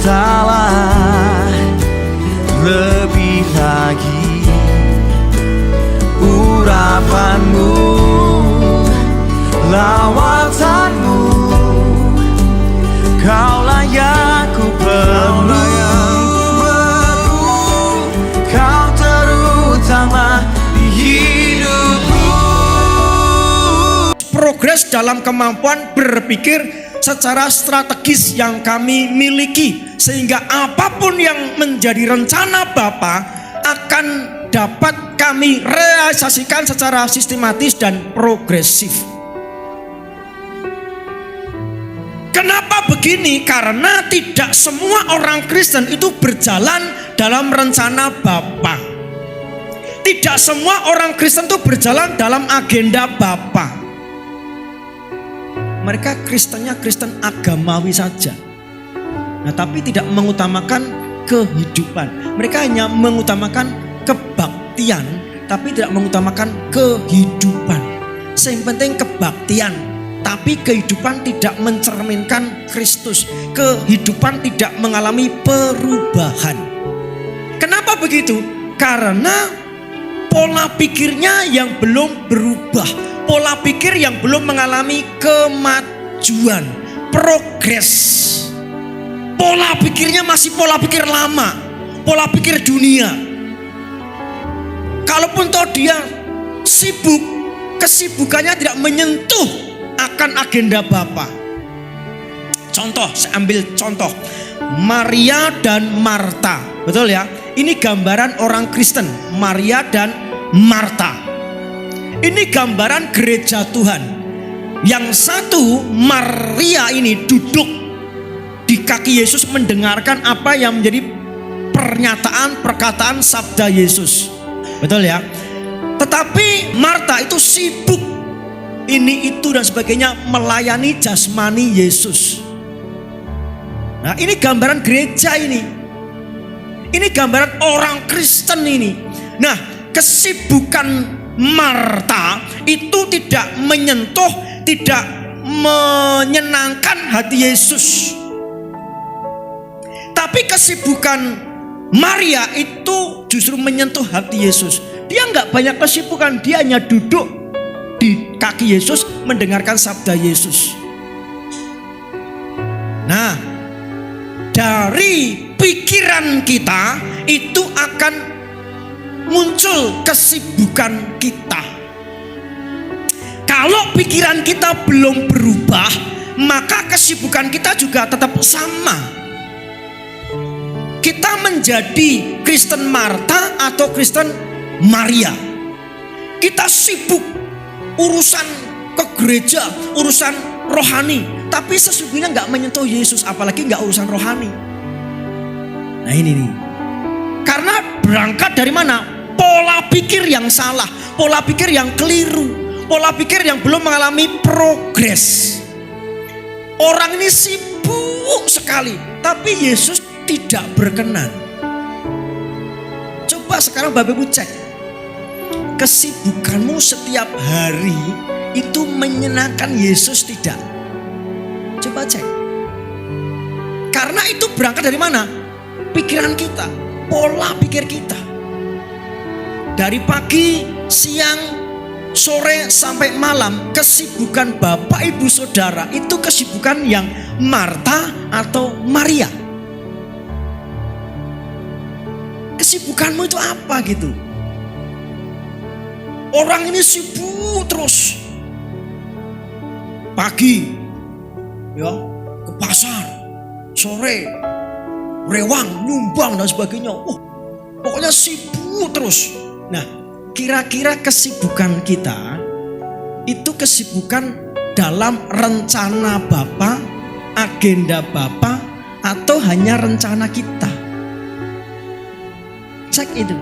salah lebih lagi. Urapanmu, lawatanmu, kaulah yang ku perlu. Kau terutama di hidupku. Progres dalam kemampuan berpikir secara strategis yang kami miliki, sehingga apapun yang menjadi rencana Bapa akan dapat kami realisasikan secara sistematis dan progresif. Kenapa begini? Karena tidak semua orang Kristen itu berjalan dalam rencana Bapa. Tidak semua orang Kristen itu berjalan dalam agenda Bapa. Mereka Kristennya Kristen agamawi saja. Nah, tapi tidak mengutamakan kehidupan. Mereka hanya mengutamakan kebaktian, tapi tidak mengutamakan kehidupan. Yang penting kebaktian, tapi kehidupan tidak mencerminkan Kristus. Kehidupan tidak mengalami perubahan. Kenapa begitu? Karena pola pikirnya yang belum berubah, pola pikir yang belum mengalami kemajuan, progres. Pola pikirnya masih pola pikir lama, pola pikir dunia. Kalaupun toh dia sibuk, kesibukannya tidak menyentuh akan agenda Bapa. Contoh, saya ambil contoh Maria dan Marta. Betul ya? Ini gambaran orang Kristen, Maria dan Marta. Ini gambaran gereja Tuhan. Yang satu, Maria ini duduk di kaki Yesus mendengarkan apa yang menjadi perkataan sabda Yesus. Betul ya? Tetapi Marta itu sibuk ini itu dan sebagainya melayani jasmani Yesus. Nah, ini gambaran gereja ini. Ini gambaran orang Kristen ini. Nah, kesibukan Marta itu tidak menyentuh, tidak menyenangkan hati Yesus. Tapi kesibukan Maria itu justru menyentuh hati Yesus. Dia nggak banyak kesibukan, dia hanya duduk di kaki Yesus mendengarkan sabda Yesus. Nah, dari pikiran kita itu akan muncul kesibukan kita. Kalau pikiran kita belum berubah, maka kesibukan kita juga tetap sama. Kita menjadi Kristen Marta atau Kristen Maria. Kita sibuk urusan ke gereja, urusan rohani, tapi sesungguhnya nggak menyentuh Yesus, apalagi nggak urusan rohani. Nah ini nih, karena berangkat dari mana? Pola pikir yang salah, pola pikir yang keliru, pola pikir yang belum mengalami progres. Orang ini sibuk sekali, tapi Yesus tidak berkenan. Coba sekarang Bapak Ibu cek, kesibukanmu setiap hari itu menyenangkan Yesus tidak? Coba cek. Karena itu berangkat dari mana? Pikiran kita, pola pikir kita. Dari pagi, siang, sore sampai malam, kesibukan Bapak Ibu Saudara itu kesibukan yang Marta atau Maria. Kesibukanmu itu apa gitu? Orang ini sibuk terus. Pagi ya ke pasar, sore rewang, nyumbang dan sebagainya. Pokoknya sibuk terus. Nah, kira-kira kesibukan kita itu kesibukan dalam rencana Bapa, agenda Bapa, atau hanya rencana kita? Cek itu.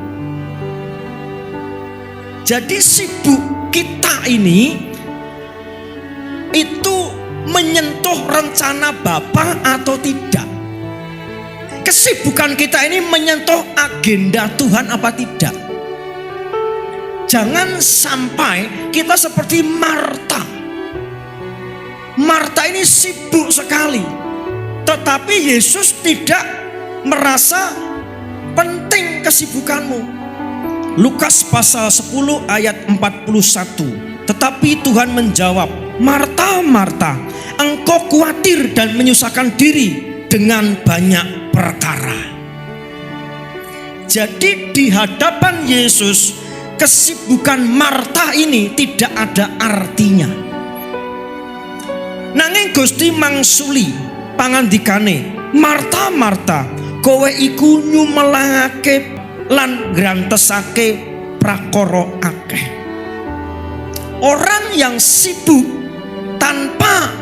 Jadi sibuk kita ini itu menyentuh rencana Bapa atau tidak? Kesibukan kita ini menyentuh agenda Tuhan apa tidak? Jangan sampai kita seperti Marta. Marta ini sibuk sekali. Tetapi Yesus tidak merasa penting kesibukanmu. Lukas pasal 10 ayat 41. Tetapi Tuhan menjawab, Marta, Marta, engkau khawatir dan menyusahkan diri dengan banyak perkara. Jadi di hadapan Yesus, kesibukan Marta ini tidak ada artinya. Nanging Gusti mangsuli pangandikane, Marta, Marta, kowe iku nyumelangake lan ngrantesake prakara akeh. Orang yang sibuk tanpa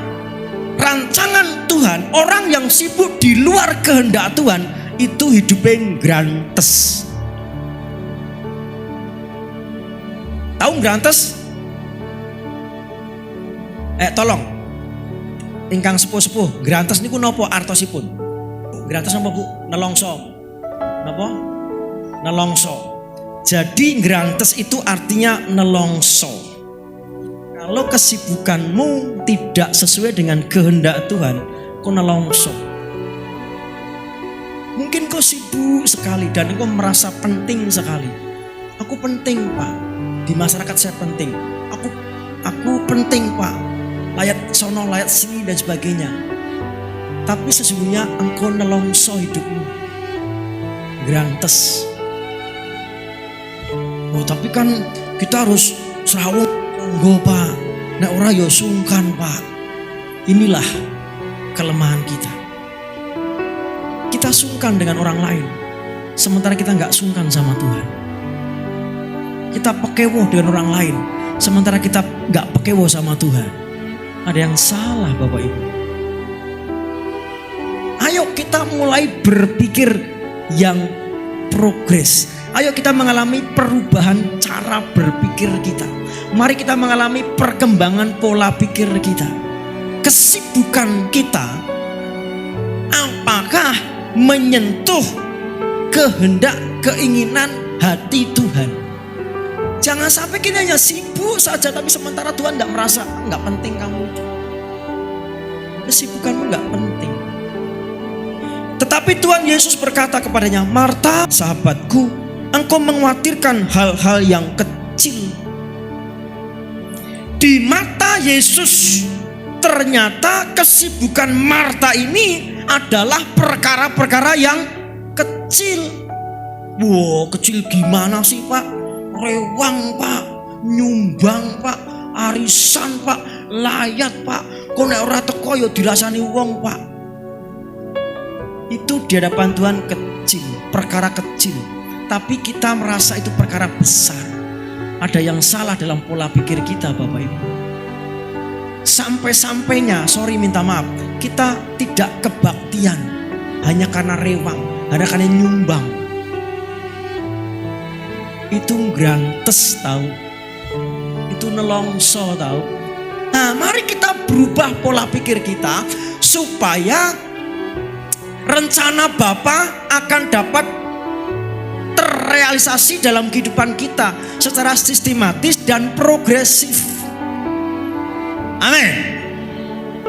rancangan Tuhan, orang yang sibuk di luar kehendak Tuhan, itu hidupnya ngrantes. Tahu ngrantes? Tolong ingkang sepuh-sepuh, ngrantes niku napa artosipun? Ngrantes napa Bu? Nelongso. Napa? Nelongso. Jadi ngrantes itu artinya nelongso. Kalau kesibukanmu tidak sesuai dengan kehendak Tuhan, kau nelongso. Mungkin kau sibuk sekali dan kau merasa penting sekali. Aku penting Pak, di masyarakat saya penting. Aku penting Pak, layat sono, layat sini dan sebagainya. Tapi sesungguhnya engkau nelongso hidupmu, grantes. Oh tapi kan kita harus serawung. Nggo Pak, nek ora yo sungkan Pak. Inilah kelemahan kita. Kita sungkan dengan orang lain, sementara kita nggak sungkan sama Tuhan. Kita pekewo dengan orang lain, sementara kita nggak pekewo sama Tuhan. Ada yang salah Bapak Ibu. Ayo kita mulai berpikir yang progres. Ayo kita mengalami perubahan cara berpikir kita. Mari kita mengalami perkembangan pola pikir kita. Kesibukan kita apakah menyentuh kehendak, keinginan hati Tuhan? Jangan sampai kita hanya sibuk saja, tapi sementara Tuhan tidak merasa, nggak penting kamu. Kesibukanmu nggak penting. Tetapi Tuhan Yesus berkata kepadanya, Marta, sahabatku, engkau mengkhawatirkan hal-hal yang kecil. Di mata Yesus, ternyata kesibukan Marta ini adalah perkara-perkara yang kecil. Wow, kecil gimana sih Pak? Rewang Pak, nyumbang Pak, arisan Pak, layat Pak. Kok nek ora teko ya dirasani wong Pak. Itu di hadapan Tuhan kecil, perkara kecil. Tapi kita merasa itu perkara besar. Ada yang salah dalam pola pikir kita Bapak Ibu. Sampai-sampainya, sorry minta maaf, kita tidak kebaktian hanya karena rewang, hanya karena nyumbang. Itu grantes tahu. Itu nelongso tahu. Nah, mari kita berubah pola pikir kita supaya rencana Bapa akan dapat terrealisasi dalam kehidupan kita secara sistematis dan progresif. Amin.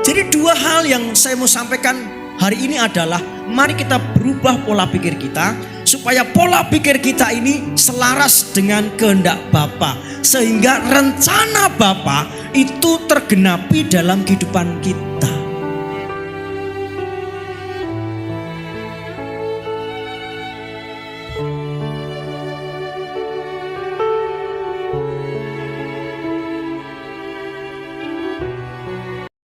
Jadi dua hal yang saya mau sampaikan hari ini adalah mari kita berubah pola pikir kita supaya pola pikir kita ini selaras dengan kehendak Bapa, sehingga rencana Bapa itu tergenapi dalam kehidupan kita.